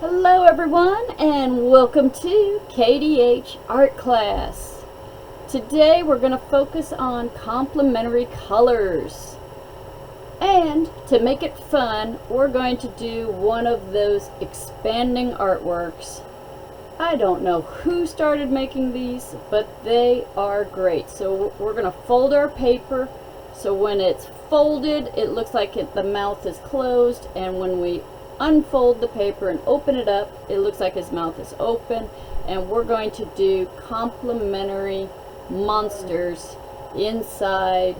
Hello everyone and welcome to Kdh Art Class. Today we're going to focus on complementary colors. And to make it fun, we're going to do one of those expanding artworks. I don't know who started making these, but they are great. So we're going to fold our paper so when it's folded it looks like the mouth is closed, and when we unfold the paper and open it up it looks like his mouth is open. And we're going to do complementary monsters inside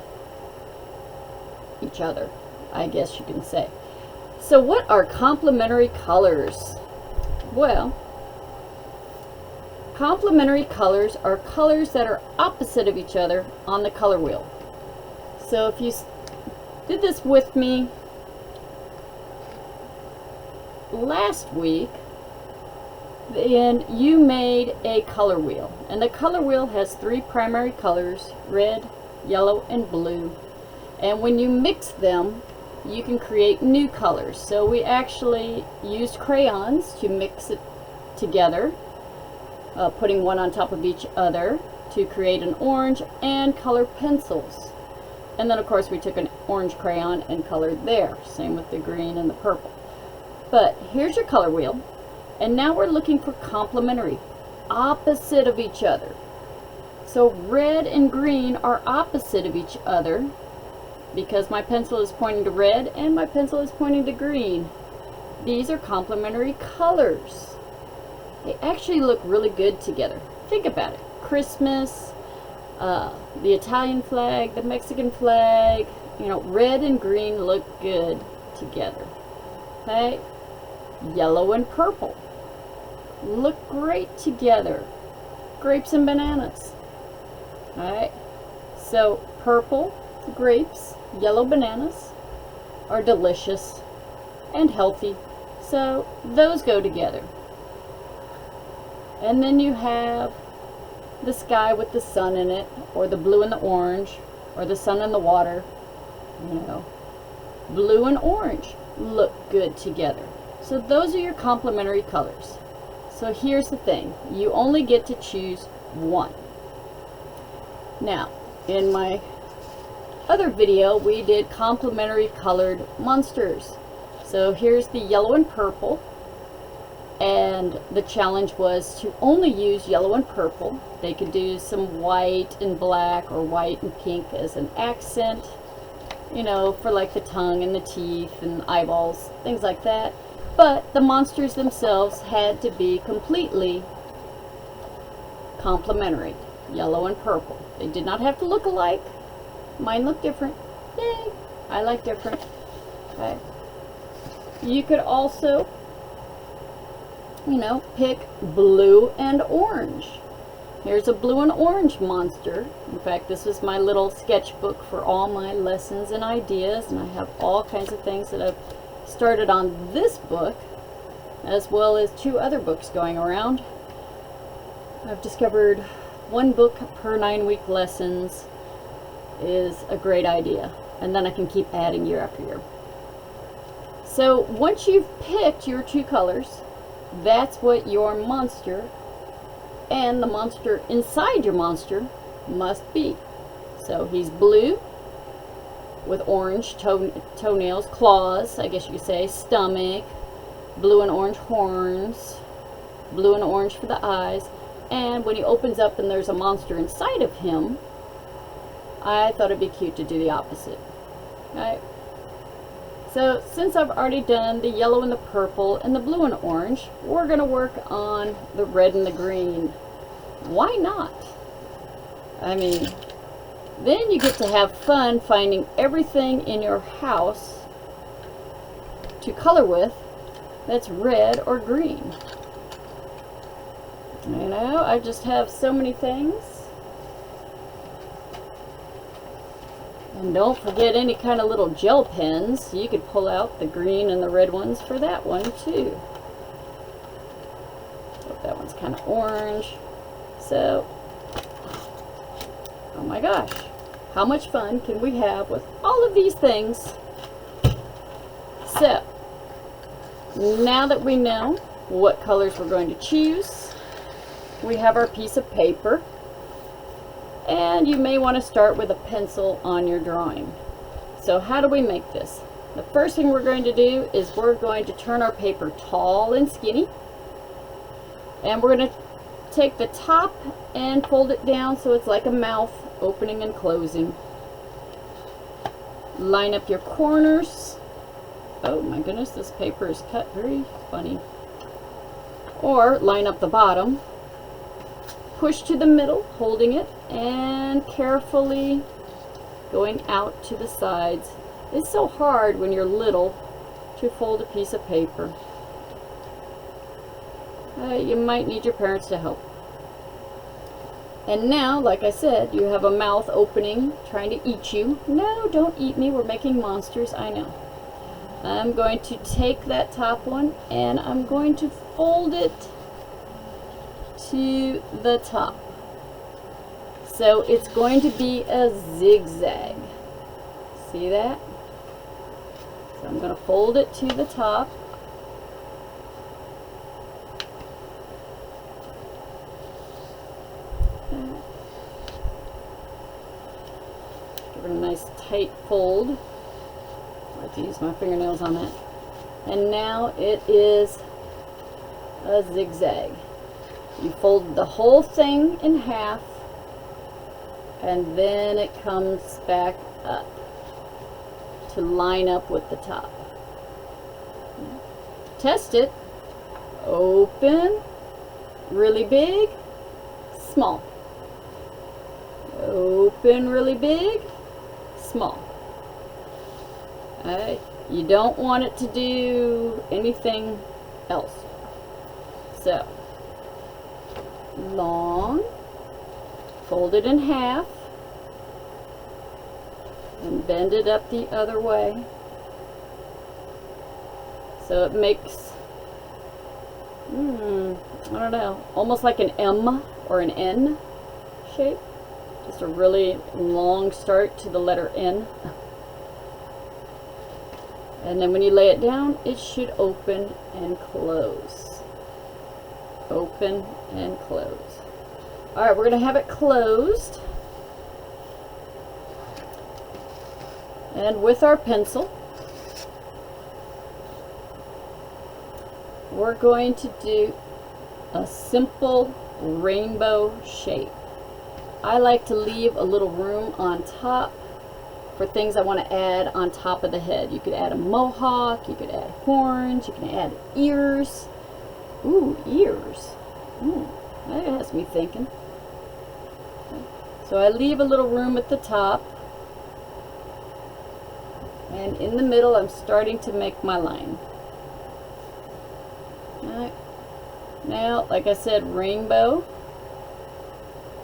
each other, I guess you can say. So what are complementary colors? Well, complementary colors are colors that are opposite of each other on the color wheel. So if you did this with me last week, then you made a color wheel, and the color wheel has three primary colors: red, yellow, and blue. And when you mix them you can create new colors. So we actually used crayons to mix it together, putting one on top of each other to create an orange, and color pencils. And then of course we took an orange crayon and colored there. Same with the green and the purple. But here's your color wheel, and now we're looking for complementary, opposite of each other. So red and green are opposite of each other because my pencil is pointing to red and my pencil is pointing to green. These are complementary colors. They actually look really good together. Think about it. Christmas, the Italian flag, the Mexican flag, you know, red and green look good together. Okay? Yellow and purple look great together. Grapes and bananas. Alright? So purple grapes, yellow bananas are delicious and healthy. So those go together. And then you have the sky with the sun in it, or the blue and the orange, or the sun and the water. You know, blue and orange look good together. So those are your complementary colors. So here's the thing, you only get to choose one. Now, in my other video we did complementary colored monsters. So here's the yellow and purple, and the challenge was to only use yellow and purple. They could do some white and black or white and pink as an accent, you know, for like the tongue and the teeth and eyeballs, things like that. But the monsters themselves had to be completely complementary, yellow and purple. They did not have to look alike. Mine look different. Yay! I like different. Okay. You could also, you know, pick blue and orange. Here's a blue and orange monster. In fact, this is my little sketchbook for all my lessons and ideas, and I have all kinds of things that I've started on this book, as well as two other books going around. I've discovered one book per 9-week lessons is a great idea, and then I can keep adding year after year. So once you've picked your two colors, that's what your monster and the monster inside your monster must be. So he's blue with orange toenails, claws, I guess you could say, stomach, blue and orange horns, blue and orange for the eyes. And when he opens up and there's a monster inside of him, I thought it'd be cute to do the opposite. Right? So since I've already done the yellow and the purple and the blue and orange, we're going to work on the red and the green. Why not? I mean, then you get to have fun finding everything in your house to color with that's red or green. You know, I just have so many things. And don't forget any kind of little gel pens. You could pull out the green and the red ones for that one too. So that one's kind of orange. So, oh my gosh, how much fun can we have with all of these things? So, now that we know what colors we're going to choose. We have our piece of paper, and you may want to start with a pencil on your drawing. So how do we make this? The first thing we're going to do is we're going to turn our paper tall and skinny, and we're going to take the top and fold it down so it's like a mouth opening and closing. Line up your corners. Oh my goodness, this paper is cut very funny. Or line up the bottom. Push to the middle, holding it, and carefully going out to the sides. It's so hard when you're little to fold a piece of paper. You might need your parents to help. And now, like I said, you have a mouth opening, trying to eat you. No, don't eat me. We're making monsters, I know. I'm going to take that top one and I'm going to fold it to the top. So it's going to be a zigzag. See that? So I'm going to fold it to the top. Give it a nice tight fold. I have to use my fingernails on that. And now it is a zigzag. You fold the whole thing in half, and then it comes back up to line up with the top. Test it. Open, really big, small. Open, really big, small. Alright, you don't want it to do anything else. So, long, fold it in half, and bend it up the other way. So it makes, I don't know, almost like an M or an N shape. Just a really long start to the letter N. And then when you lay it down, it should open and close. Open and close. Alright, we're going to have it closed. And with our pencil, we're going to do a simple rainbow shape. I like to leave a little room on top for things I want to add on top of the head. You could add a mohawk, you could add horns, you can add ears. Ooh, ears. That has me thinking. So I leave a little room at the top, and in the middle I'm starting to make my line. Alright. Now, like I said, rainbow.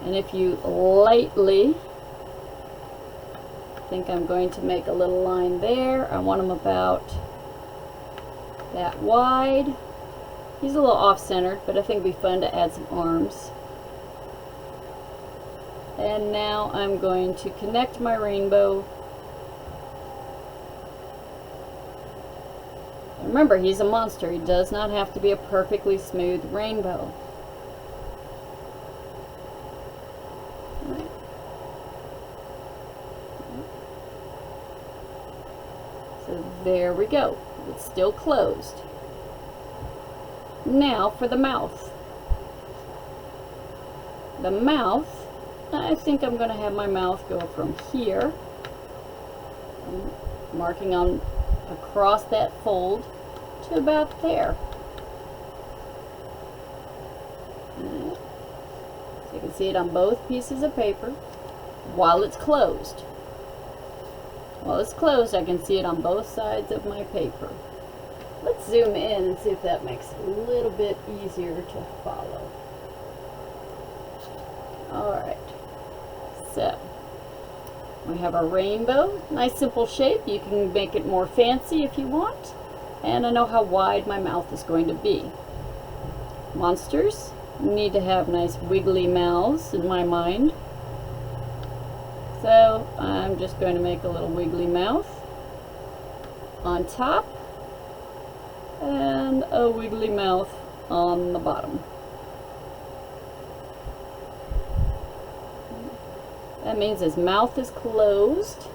And if you lightly think I'm going to make a little line there, I want them about that wide. He's a little off-centered, but I think it'd be fun to add some arms. And now I'm going to connect my rainbow. Remember, he's a monster. He does not have to be a perfectly smooth rainbow. So there we go. It's still closed. Now for the mouth. The mouth, I think I'm going to have my mouth go from here, I'm marking on across that fold, to about there. So you can see it on both pieces of paper while it's closed. While it's closed, I can see it on both sides of my paper. Let's zoom in and see if that makes it a little bit easier to follow. Alright, so we have a rainbow, nice simple shape. You can make it more fancy if you want. And I know how wide my mouth is going to be. Monsters need to have nice wiggly mouths in my mind. So I'm just going to make a little wiggly mouth on top and a wiggly mouth on the bottom. That means his mouth is closed.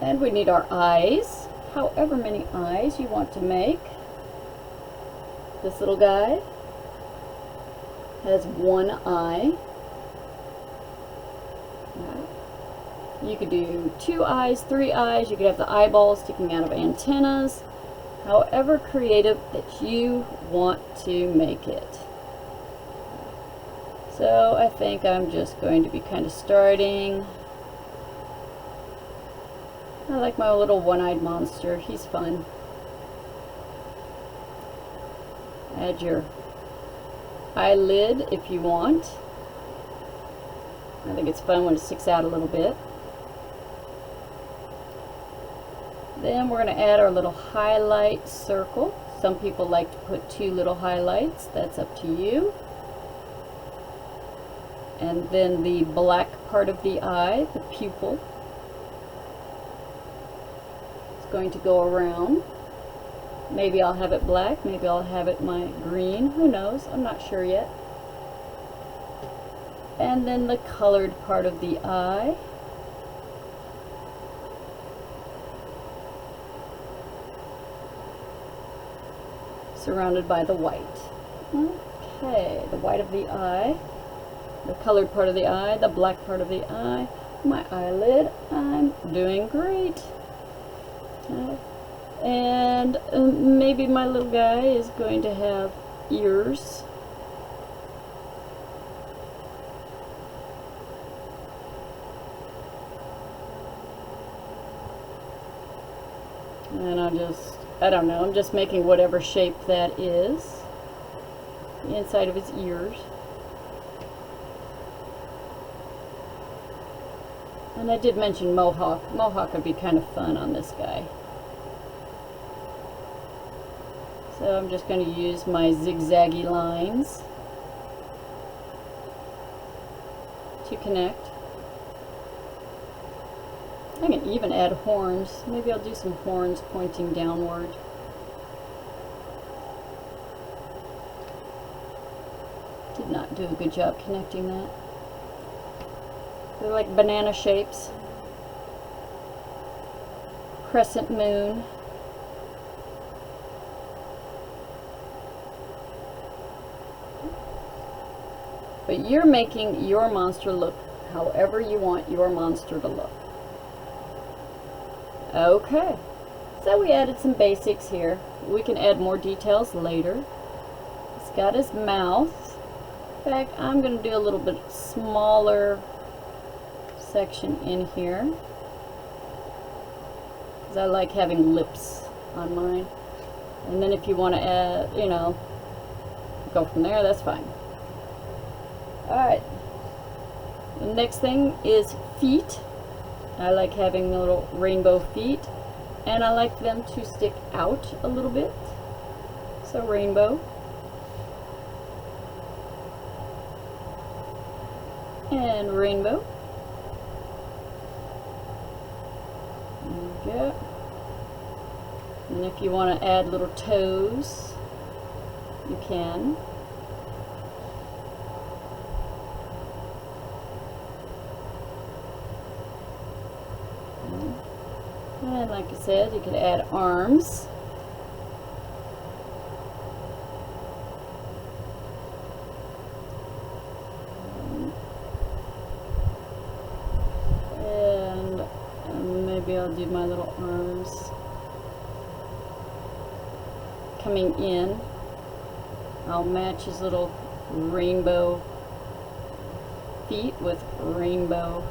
And we need our eyes, however many eyes you want to make. This little guy has one eye. You could do 2 eyes, 3 eyes. You could have the eyeballs sticking out of antennas. However creative that you want to make it. So I think I'm just going to be kind of starting. I like my little one-eyed monster. He's fun. Add your eyelid if you want. I think it's fun when it sticks out a little bit. Then we're going to add our little highlight circle. Some people like to put 2 little highlights. That's up to you. And then the black part of the eye, the pupil, is going to go around. Maybe I'll have it black, maybe I'll have it my green, who knows, I'm not sure yet. And then the colored part of the eye. Surrounded by the white. Okay, the white of the eye, the colored part of the eye, the black part of the eye, my eyelid. I'm doing great. And maybe my little guy is going to have ears. And I don't know, I'm just making whatever shape that is. The inside of his ears. And I did mention mohawk. Mohawk would be kind of fun on this guy. So I'm just going to use my zigzaggy lines to connect. I can even add horns. Maybe I'll do some horns pointing downward. Did not do a good job connecting that. They're like banana shapes. Crescent moon. But you're making your monster look however you want your monster to look. Okay, so we added some basics here. We can add more details later. He's got his mouth. In fact, I'm going to do a little bit smaller section in here, because I like having lips on mine. And then if you want to add, you know, go from there, that's fine. Alright, the next thing is feet. I like having little rainbow feet, and I like them to stick out a little bit. So rainbow. And rainbow. There we go. And if you want to add little toes, you can. And like I said, you could add arms. And maybe I'll do my little arms coming in. I'll match his little rainbow feet with rainbow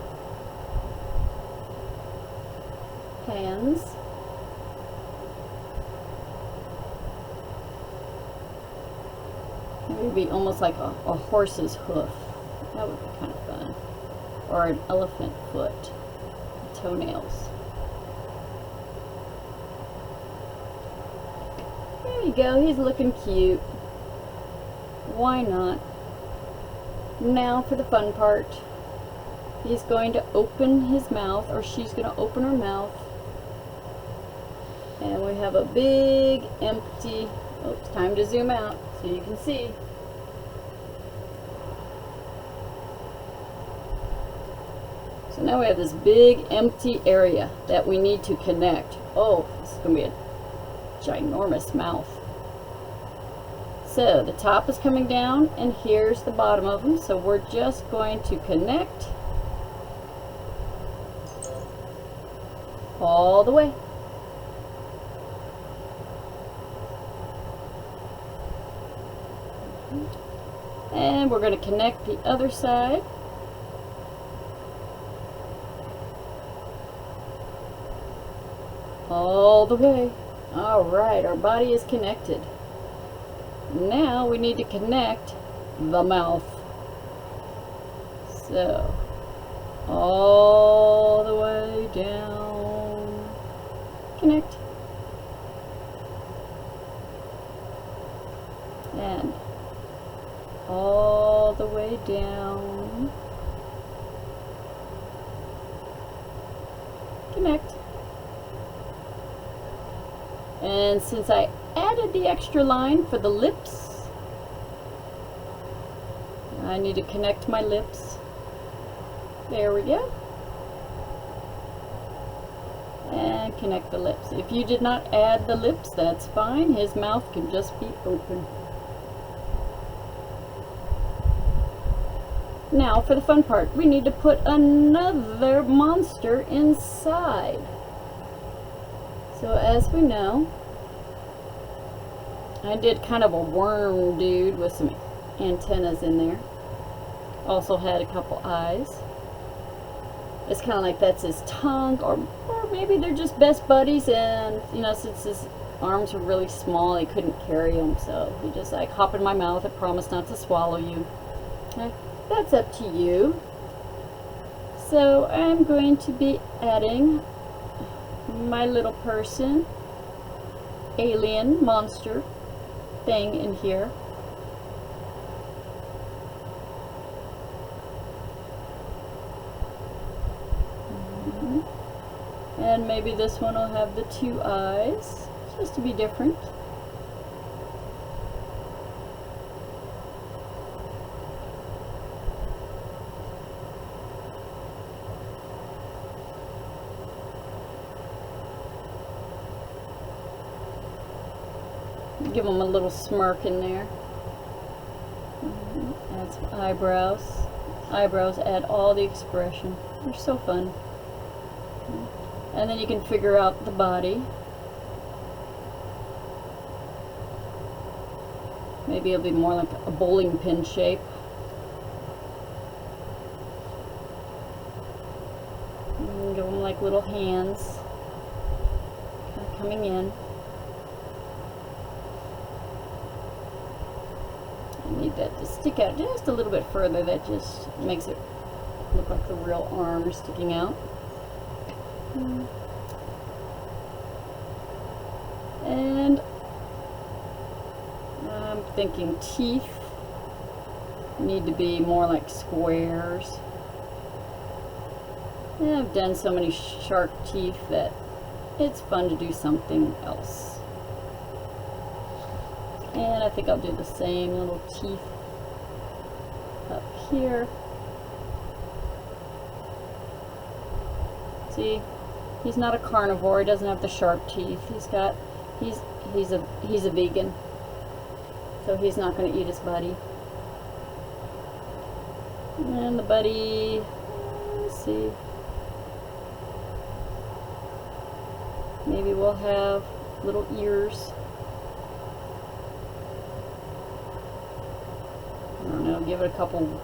hands. Maybe almost like a horse's hoof. That would be kind of fun. Or an elephant foot. Toenails. There you go. He's looking cute. Why not? Now for the fun part. He's going to open his mouth, or she's going to open her mouth And we have a big empty, oops, time to zoom out so you can see. So now we have this big empty area that we need to connect. Oh, this is going to be a ginormous mouth. So the top is coming down and here's the bottom of them. So we're just going to connect all the way. And we're going to connect the other side. All the way. All right, our body is connected. Now we need to connect the mouth. So, all the way down. Connect. And all the way down. Connect. And since I added the extra line for the lips, I need to connect my lips. There we go. And connect the lips. If you did not add the lips, that's fine. His mouth can just be open. Now for the fun part, we need to put another monster inside. So as we know, I did kind of a worm dude with some antennas in there. Also had a couple eyes. It's kind of like that's his tongue, or maybe they're just best buddies, and you know, since his arms were really small, he couldn't carry them, so he just like, hop in my mouth, I promise not to swallow you. Okay, that's up to you. So I'm going to be adding my little person, alien monster thing in here. And maybe this one will have the 2 eyes, just to be different. Give them a little smirk in there. Add some eyebrows. Eyebrows add all the expression. They're so fun. And then you can figure out the body. Maybe it'll be more like a bowling pin shape. And give them like little hands kind of coming in. I need that to stick out just a little bit further. That just makes it look like the real arm sticking out. And I'm thinking teeth need to be more like squares. And I've done so many shark teeth that it's fun to do something else. And I think I'll do the same little teeth up here. See, he's not a carnivore. He doesn't have the sharp teeth. He's a vegan, so he's not going to eat his buddy. And the buddy, let's see, maybe we'll have little ears. I don't know, give it a couple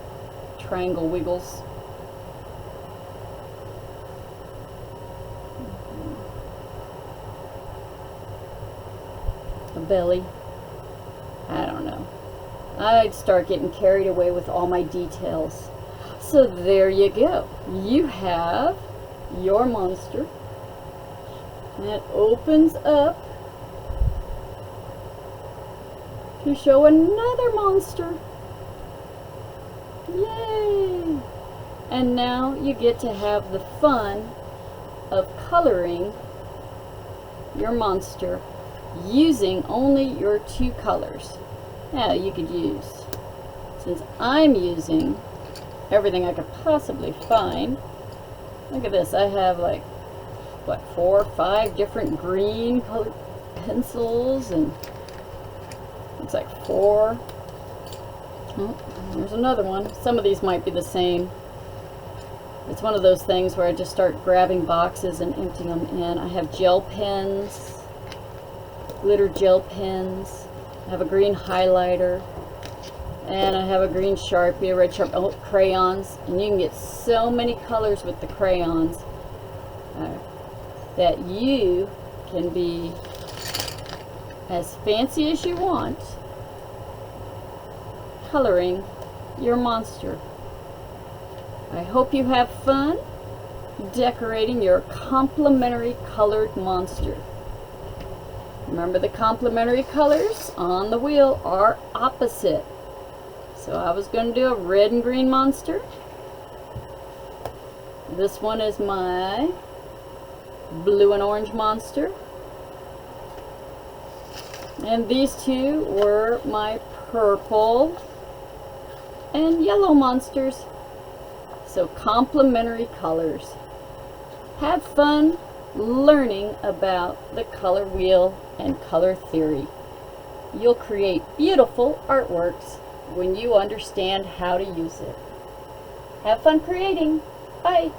triangle wiggles. A belly. I don't know. I'd start getting carried away with all my details. So there you go. You have your monster. And it opens up to show another monster. Yay! And now you get to have the fun of coloring your monster using only your 2 colors. Now you could use, since I'm using everything I could possibly find, look at this, I have like, what, 4 or 5 different green colored pencils, and looks like 4. Oh, there's another one. Some of these might be the same. It's one of those things where I just start grabbing boxes and emptying them in. I have gel pens, glitter gel pens. I have a green highlighter, and I have a green Sharpie, a red Sharpie, oh, crayons. And you can get so many colors with the crayons that you can be as fancy as you want coloring your monster. I hope you have fun decorating your complementary colored monster. Remember, the complementary colors on the wheel are opposite. So I was going to do a red and green monster. This one is my blue and orange monster. And these 2 were my purple and yellow monsters. So complementary colors. Have fun learning about the color wheel and color theory. You'll create beautiful artworks when you understand how to use it. Have fun creating. Bye.